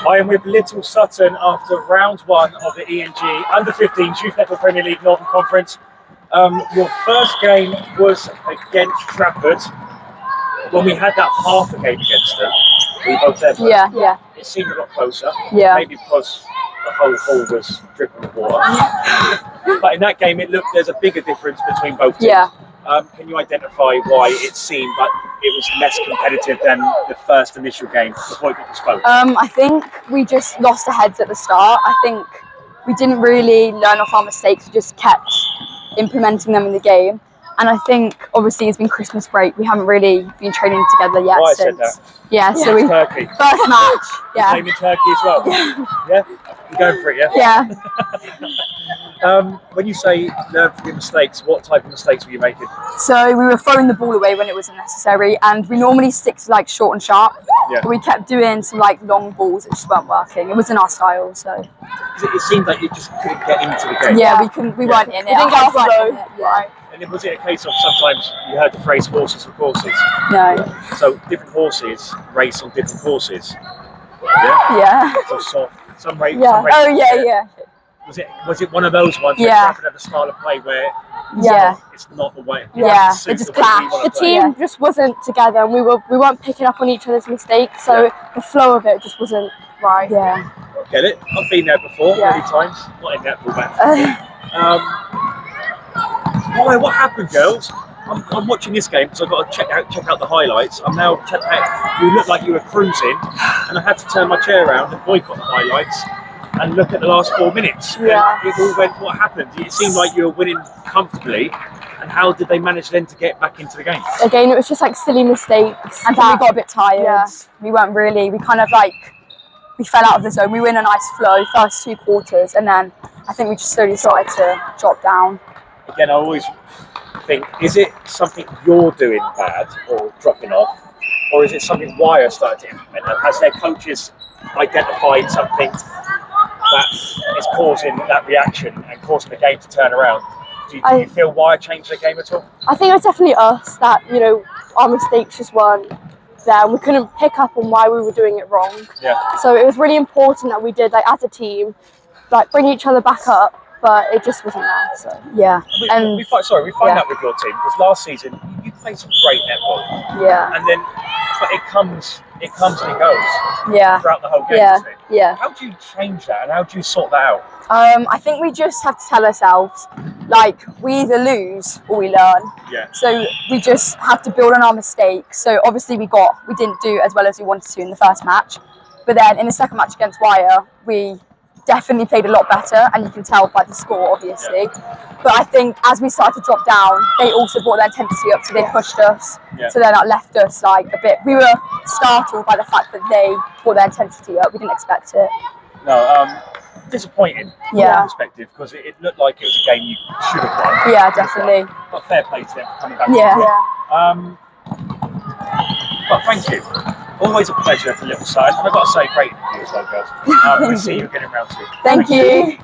I am with Little Sutton after round one of the ENG Under-15 Youth Netball Premier League Northern Conference. Your first game was against Trafford. When we had that half a game against them, we both there. Yeah. It seemed a lot closer. Yeah. Maybe because the whole hall was dripping with water. But in that game, there's a bigger difference between both teams. Yeah. Can you identify why it seemed like it was less competitive than the first initial game before it got postponed? I think we just lost our heads at the start. I think we didn't really learn off our mistakes. We just kept implementing them in the game. And I think, obviously, it's been Christmas break. We haven't really been training together yet I since. said that. Yeah, so we Turkey. first match. You're playing in Turkey as well. Yeah. You're going for it, yeah. Yeah. When you say learn from your mistakes, what type of mistakes were you making? So we were throwing the ball away when it wasn't necessary, and we normally stick to like short and sharp. Yeah. But we kept doing some like long balls that just weren't working. It wasn't our style, so. It seemed like you just couldn't get into the game. Yeah, we weren't in it. We didn't get flow. Right. And was it a case of sometimes you heard the phrase horses for courses? No. So different horses race on different courses. Yeah. Yeah. So soft. Some race. Yeah. Some race. Oh yeah. Was it one of those ones where Yeah. Trafford had a style of play where it's not the way? Yeah. It It just clashed. The team just wasn't together, and we weren't picking up on each other's mistakes. So the flow of it just wasn't right. Yeah. Get it? I've been there before many times. Not in netball back. What happened, girls? I'm watching this game because I've got to check out the highlights. I'm now checking out. You look like you were cruising, and I had to turn my chair around and boycott the highlights and look at the last 4 minutes. Yeah. And it all went. What happened? It seemed like you were winning comfortably. And how did they manage then to get back into the game? Again, it was just like silly mistakes. And then we got a bit tired. Yeah. We weren't really. We kind of like. We fell out of the zone. We were in a nice flow first 2 quarters, and then I think we just slowly started to drop down. Again, I always think, is it something you're doing bad or dropping off, or is it something Wyre started to implement? And has their coaches identified something that is causing that reaction and causing the game to turn around? Do you feel Wyre changed their game at all? I think it was definitely us that, our mistakes just weren't there, and we couldn't pick up on why we were doing it wrong. Yeah. So it was really important that we did, like as a team, like bring each other back up, but it just wasn't there. So Yeah. We find that with your team because last season you played some great netball. Yeah. And then, but it comes and it goes. Yeah. Throughout the whole game. Yeah. Isn't it? Yeah. How do you change that, and how do you sort that out? I think we just have to tell ourselves, like, we either lose or we learn. Yeah. So we just have to build on our mistakes. So obviously we didn't do as well as we wanted to in the first match, but then in the second match against Wyre, we definitely played a lot better, and you can tell by the score, obviously. Yeah. But I think as we started to drop down, they also brought their intensity up, so they pushed us. Yeah. So then that left us like a bit. We were startled by the fact that they brought their intensity up. We didn't expect it. No, disappointing from Yeah. that perspective because it looked like it was a game you should have won. Yeah, definitely. But fair play to them for coming back. Yeah. But thank you. Always a pleasure for Little Sutton. And I've got to say, great interview as well, girls. We'll see you again in round 2. Thank you.